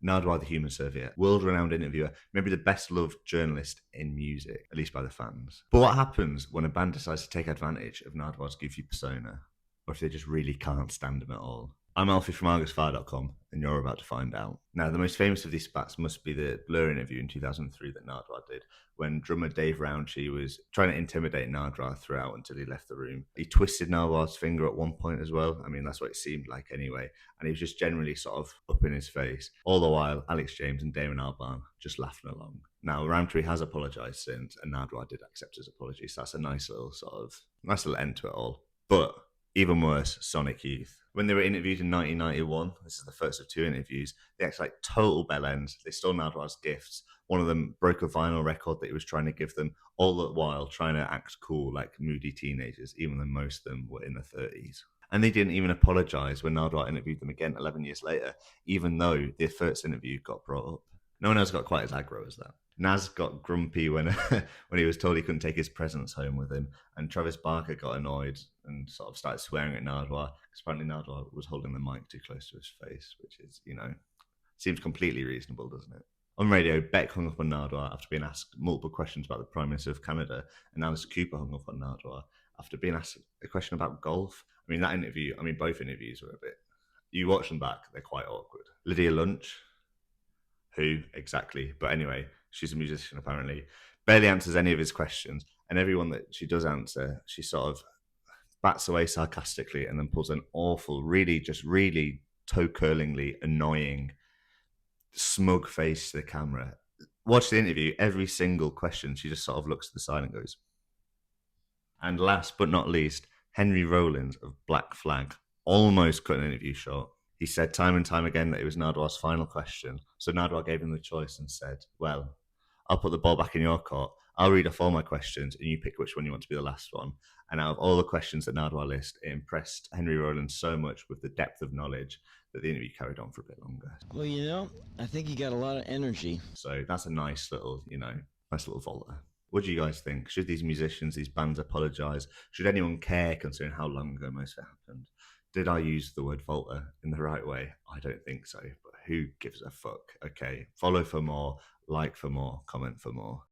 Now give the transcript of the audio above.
Nardwuar, the Human Serviette, world-renowned interviewer, maybe the best-loved journalist in music, at least by the fans. But what happens when a band decides to take advantage of Nardwuar's goofy persona, or if they just really can't stand him at all? I'm Alfie from ArgusFire.com, and you're about to find out. Now, the most famous of these spats must be the Blur interview in 2003 that Nardwuar did, when drummer Dave Rowntree was trying to intimidate Nardwuar throughout until he left the room. He twisted Nardwuar's finger at one point as well. I mean, that's what it seemed like anyway. And he was just generally sort of up in his face. All the while, Alex James and Damon Albarn just laughing along. Now, Rowntree has apologised since, and Nardwuar did accept his apology, so that's a nice little end to it all. But even worse, Sonic Youth. When they were interviewed in 1991, this is the first of 2 interviews, they acted like total bellends. They stole Nardwuar's gifts. One of them broke a vinyl record that he was trying to give them, all the while trying to act cool like moody teenagers, even though most of them were in their 30s. And they didn't even apologise when Nardwuar interviewed them again 11 years later, even though their first interview got brought up. No one else got quite as aggro as that. Nas got grumpy when when he was told he couldn't take his presents home with him, and Travis Barker got annoyed and sort of started swearing at Nardwuar, because apparently Nardwuar was holding the mic too close to his face, which is, seems completely reasonable, doesn't it? On radio, Beck hung up on Nardwuar after being asked multiple questions about the Prime Minister of Canada, and Alice Cooper hung up on Nardwuar after being asked a question about golf. Both interviews were a bit... You watch them back, they're quite awkward. Lydia Lunch, who exactly? But anyway, she's a musician apparently, barely answers any of his questions, and everyone that she does answer, she sort of bats away sarcastically and then pulls an awful, really toe-curlingly annoying, smug face to the camera. Watch the interview, every single question, she just sort of looks to the side and goes. And last but not least, Henry Rollins of Black Flag almost cut an interview short. He said time and time again that it was Nardwuar's final question. So Nardwuar gave him the choice and said, well, I'll put the ball back in your court. I'll read off all my questions and you pick which one you want to be the last one. And out of all the questions that Nardwuar listed, it impressed Henry Rollins so much with the depth of knowledge that the interview carried on for a bit longer. Well, I think you got a lot of energy. So that's a nice little Volta. What do you guys think? Should these musicians, these bands apologise? Should anyone care considering how long ago most of it happened? Did I use the word Volta in the right way? I don't think so, but who gives a fuck? Okay, follow for more, like for more, comment for more.